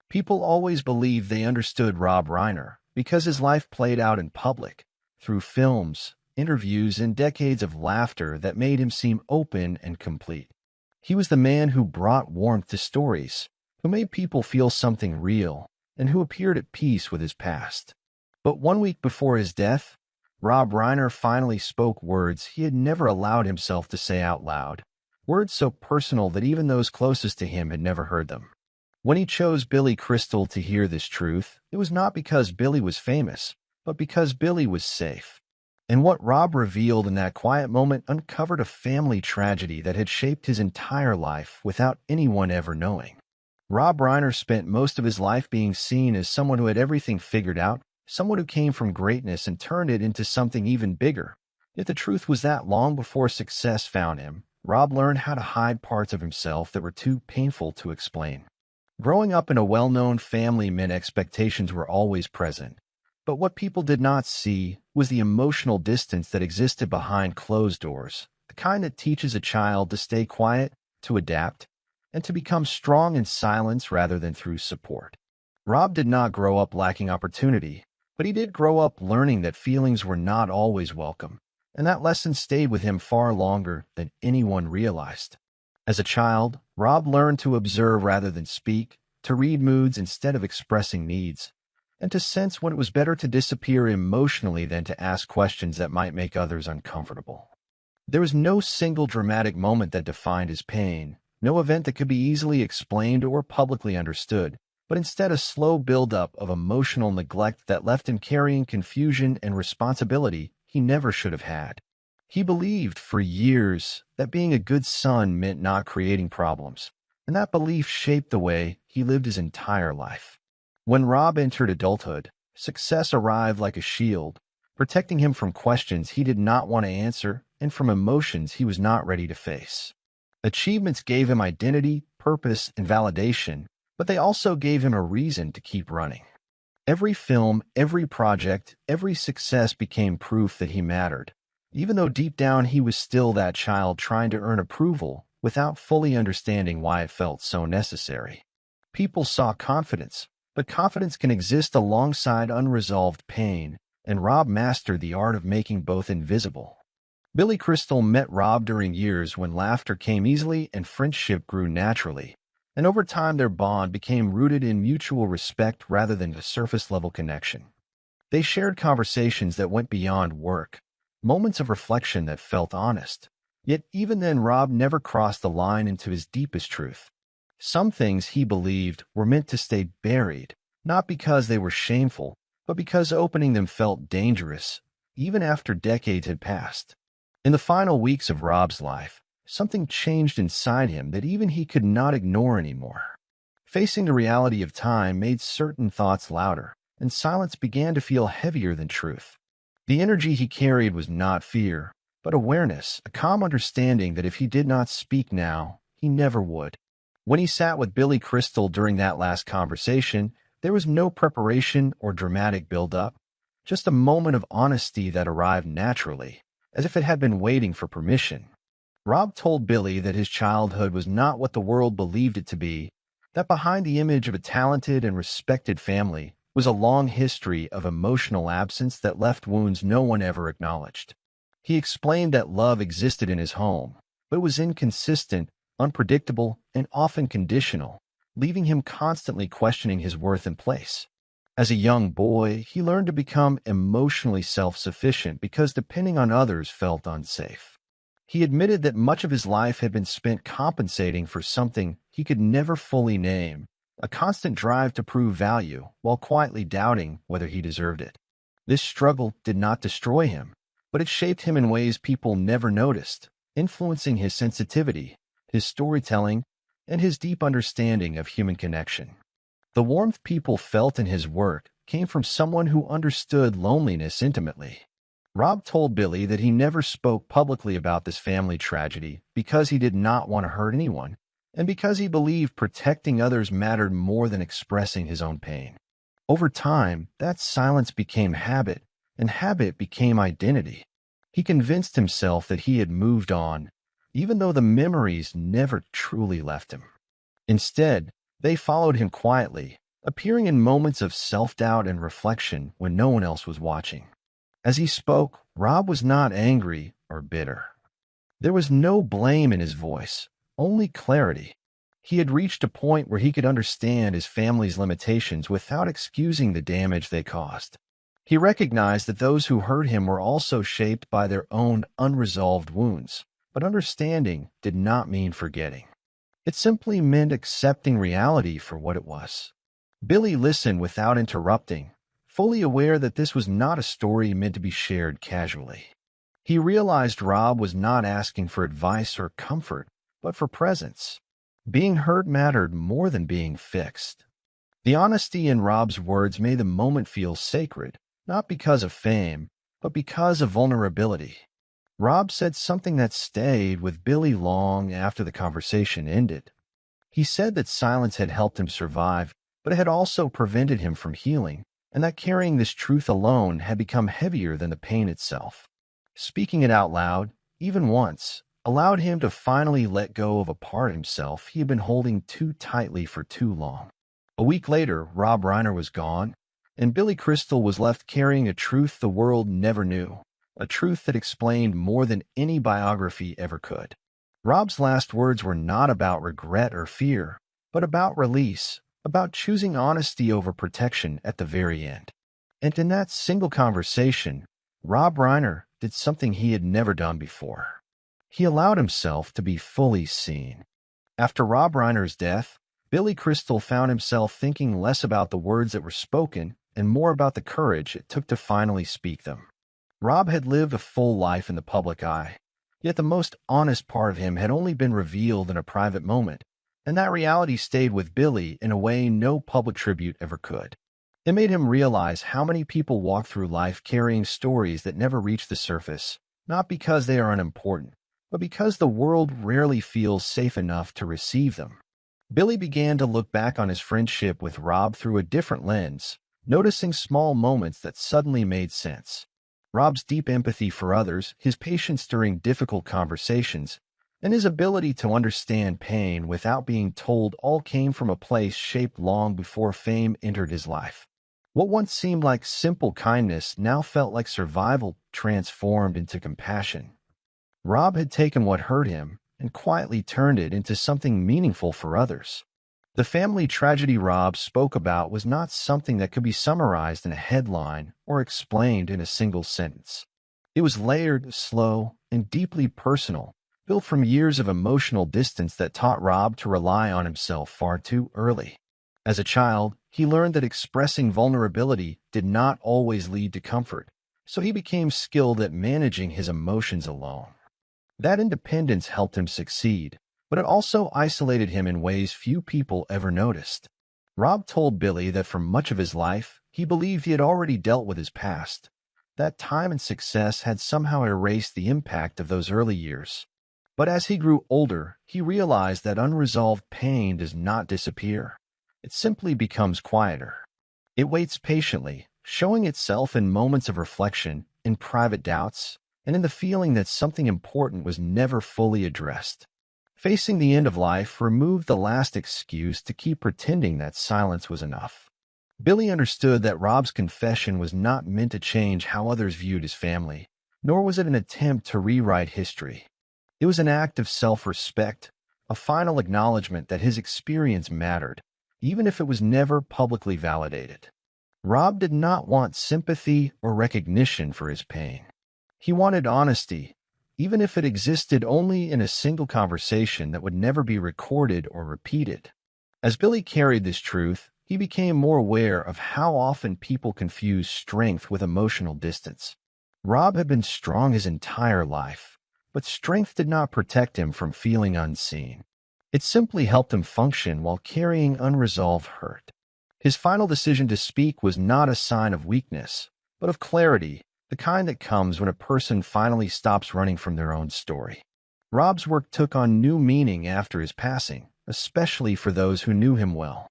People always believed they understood Rob Reiner because his life played out in public, through films, interviews, and decades of laughter that made him seem open and complete. He was the man who brought warmth to stories, who made people feel something real, and who appeared at peace with his past. But 1 week before his death, Rob Reiner finally spoke words he had never allowed himself to say out loud, words so personal that even those closest to him had never heard them. When he chose Billy Crystal to hear this truth, it was not because Billy was famous, but because Billy was safe. And what Rob revealed in that quiet moment uncovered a family tragedy that had shaped his entire life without anyone ever knowing. Rob Reiner spent most of his life being seen as someone who had everything figured out, someone who came from greatness and turned it into something even bigger. Yet the truth was that long before success found him, Rob learned how to hide parts of himself that were too painful to explain. Growing up in a well-known family meant expectations were always present. But what people did not see was the emotional distance that existed behind closed doors, the kind that teaches a child to stay quiet, to adapt, and to become strong in silence rather than through support. Rob did not grow up lacking opportunity, but he did grow up learning that feelings were not always welcome, and that lesson stayed with him far longer than anyone realized. As a child, Rob learned to observe rather than speak, to read moods instead of expressing needs, and to sense when it was better to disappear emotionally than to ask questions that might make others uncomfortable. There was no single dramatic moment that defined his pain, no event that could be easily explained or publicly understood, but instead a slow buildup of emotional neglect that left him carrying confusion and responsibility he never should have had. He believed for years that being a good son meant not creating problems, and that belief shaped the way he lived his entire life. When Rob entered adulthood, success arrived like a shield, protecting him from questions he did not want to answer and from emotions he was not ready to face. Achievements gave him identity, purpose, and validation, but they also gave him a reason to keep running. Every film, every project, every success became proof that he mattered, even though deep down he was still that child trying to earn approval without fully understanding why it felt so necessary. People saw confidence, but confidence can exist alongside unresolved pain, and Rob mastered the art of making both invisible. Billy Crystal met Rob during years when laughter came easily and friendship grew naturally, and over time their bond became rooted in mutual respect rather than a surface-level connection. They shared conversations that went beyond work, moments of reflection that felt honest. Yet even then, Rob never crossed the line into his deepest truth. Some things he believed were meant to stay buried, not because they were shameful, but because opening them felt dangerous, even after decades had passed. In the final weeks of Rob's life, something changed inside him that even he could not ignore anymore. Facing the reality of time made certain thoughts louder, and silence began to feel heavier than truth. The energy he carried was not fear, but awareness, a calm understanding that if he did not speak now, he never would. When he sat with Billy Crystal during that last conversation, there was no preparation or dramatic build-up, just a moment of honesty that arrived naturally, as if it had been waiting for permission. Rob told Billy that his childhood was not what the world believed it to be, that behind the image of a talented and respected family was a long history of emotional absence that left wounds no one ever acknowledged. He explained that love existed in his home, but it was inconsistent, unpredictable, and often conditional, leaving him constantly questioning his worth and place. As a young boy, he learned to become emotionally self-sufficient because depending on others felt unsafe. He admitted that much of his life had been spent compensating for something he could never fully name, a constant drive to prove value while quietly doubting whether he deserved it. This struggle did not destroy him, but it shaped him in ways people never noticed, influencing his sensitivity, his storytelling, and his deep understanding of human connection. The warmth people felt in his work came from someone who understood loneliness intimately. Rob told Billy that he never spoke publicly about this family tragedy because he did not want to hurt anyone, and because he believed protecting others mattered more than expressing his own pain. Over time, that silence became habit, and habit became identity. He convinced himself that he had moved on, even though the memories never truly left him. Instead, they followed him quietly, appearing in moments of self-doubt and reflection when no one else was watching. As he spoke, Rob was not angry or bitter. There was no blame in his voice, only clarity. He had reached a point where he could understand his family's limitations without excusing the damage they caused. He recognized that those who hurt him were also shaped by their own unresolved wounds, but understanding did not mean forgetting. It simply meant accepting reality for what it was. Billy listened without interrupting, fully aware that this was not a story meant to be shared casually. He realized Rob was not asking for advice or comfort, but for presence. Being hurt mattered more than being fixed. The honesty in Rob's words made the moment feel sacred, not because of fame, but because of vulnerability. Rob said something that stayed with Billy long after the conversation ended. He said that silence had helped him survive, but it had also prevented him from healing, and that carrying this truth alone had become heavier than the pain itself. Speaking it out loud, even once, allowed him to finally let go of a part of himself he had been holding too tightly for too long. A week later, Rob Reiner was gone, and Billy Crystal was left carrying a truth the world never knew, a truth that explained more than any biography ever could. Rob's last words were not about regret or fear, but about release, about choosing honesty over protection at the very end. And in that single conversation, Rob Reiner did something he had never done before. He allowed himself to be fully seen. After Rob Reiner's death, Billy Crystal found himself thinking less about the words that were spoken and more about the courage it took to finally speak them. Rob had lived a full life in the public eye, yet the most honest part of him had only been revealed in a private moment, and that reality stayed with Billy in a way no public tribute ever could. It made him realize how many people walk through life carrying stories that never reach the surface, not because they are unimportant, but because the world rarely feels safe enough to receive them. Billy began to look back on his friendship with Rob through a different lens, noticing small moments that suddenly made sense. Rob's deep empathy for others, his patience during difficult conversations, and his ability to understand pain without being told all came from a place shaped long before fame entered his life. What once seemed like simple kindness now felt like survival transformed into compassion. Rob had taken what hurt him and quietly turned it into something meaningful for others. The family tragedy Rob spoke about was not something that could be summarized in a headline or explained in a single sentence. It was layered, slow, and deeply personal, built from years of emotional distance that taught Rob to rely on himself far too early. As a child, he learned that expressing vulnerability did not always lead to comfort, so he became skilled at managing his emotions alone. That independence helped him succeed, but it also isolated him in ways few people ever noticed. Rob told Billy that for much of his life, he believed he had already dealt with his past, that time and success had somehow erased the impact of those early years. But as he grew older, he realized that unresolved pain does not disappear. It simply becomes quieter. It waits patiently, showing itself in moments of reflection, in private doubts, and in the feeling that something important was never fully addressed. Facing the end of life removed the last excuse to keep pretending that silence was enough. Billy understood that Rob's confession was not meant to change how others viewed his family, nor was it an attempt to rewrite history. It was an act of self-respect, a final acknowledgement that his experience mattered, even if it was never publicly validated. Rob did not want sympathy or recognition for his pain. He wanted honesty, even if it existed only in a single conversation that would never be recorded or repeated. As Billy carried this truth, he became more aware of how often people confuse strength with emotional distance. Rob had been strong his entire life, but strength did not protect him from feeling unseen. It simply helped him function while carrying unresolved hurt. His final decision to speak was not a sign of weakness, but of clarity, the kind that comes when a person finally stops running from their own story. Rob's work took on new meaning after his passing, especially for those who knew him well.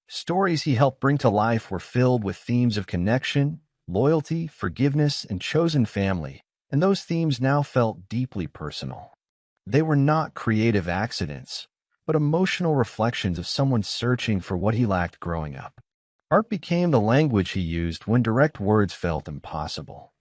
Stories he helped bring to life were filled with themes of connection, loyalty, forgiveness, and chosen family, and those themes now felt deeply personal. They were not creative accidents, but emotional reflections of someone searching for what he lacked growing up. Art became the language he used when direct words felt impossible.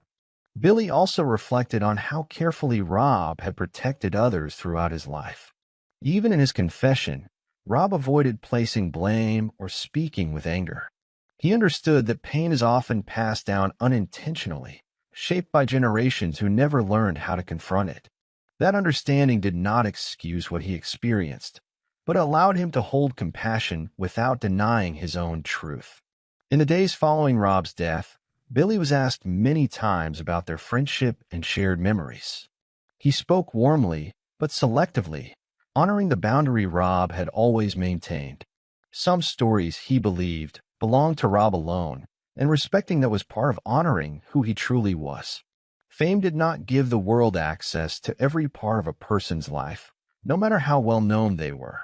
Billy also reflected on how carefully Rob had protected others throughout his life. Even in his confession, Rob avoided placing blame or speaking with anger. He understood that pain is often passed down unintentionally, shaped by generations who never learned how to confront it. That understanding did not excuse what he experienced, but allowed him to hold compassion without denying his own truth. In the days following Rob's death, Billy was asked many times about their friendship and shared memories. He spoke warmly, but selectively, honoring the boundary Rob had always maintained. Some stories, he believed, belonged to Rob alone, and respecting that was part of honoring who he truly was. Fame did not give the world access to every part of a person's life, no matter how well known they were.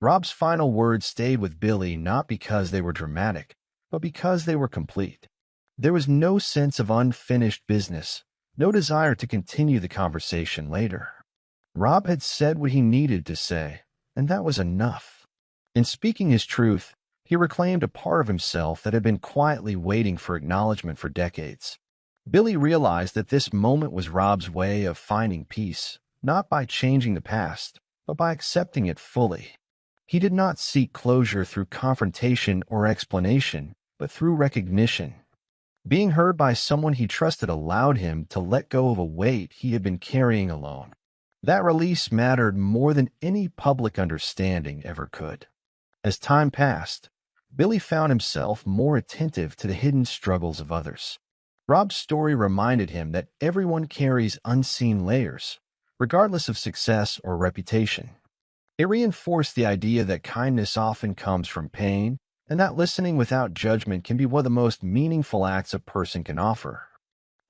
Rob's final words stayed with Billy not because they were dramatic, but because they were complete. There was no sense of unfinished business, no desire to continue the conversation later. Rob had said what he needed to say, and that was enough. In speaking his truth, he reclaimed a part of himself that had been quietly waiting for acknowledgement for decades. Billy realized that this moment was Rob's way of finding peace, not by changing the past, but by accepting it fully. He did not seek closure through confrontation or explanation, but through recognition. Being heard by someone he trusted allowed him to let go of a weight he had been carrying alone. That release mattered more than any public understanding ever could. As time passed, Billy found himself more attentive to the hidden struggles of others. Rob's story reminded him that everyone carries unseen layers, regardless of success or reputation. It reinforced the idea that kindness often comes from pain, and that listening without judgment can be one of the most meaningful acts a person can offer.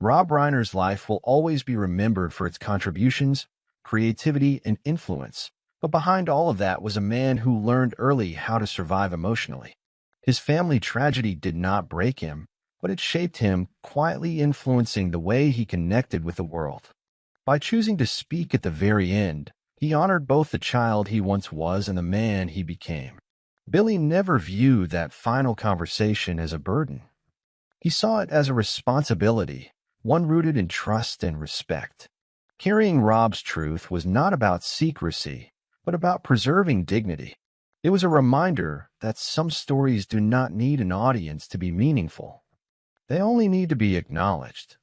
Rob Reiner's life will always be remembered for its contributions, creativity, and influence, but behind all of that was a man who learned early how to survive emotionally. His family tragedy did not break him, but it shaped him, quietly influencing the way he connected with the world. By choosing to speak at the very end, he honored both the child he once was and the man he became. Billy never viewed that final conversation as a burden. He saw it as a responsibility, one rooted in trust and respect. Carrying Rob's truth was not about secrecy, but about preserving dignity. It was a reminder that some stories do not need an audience to be meaningful. They only need to be acknowledged.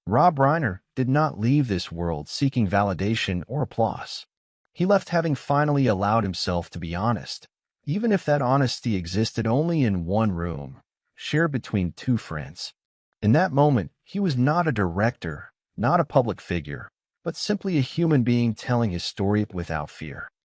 Rob Reiner did not leave this world seeking validation or applause. He left having finally allowed himself to be honest, even if that honesty existed only in one room, shared between two friends. In that moment, he was not a director, not a public figure, but simply a human being telling his story without fear.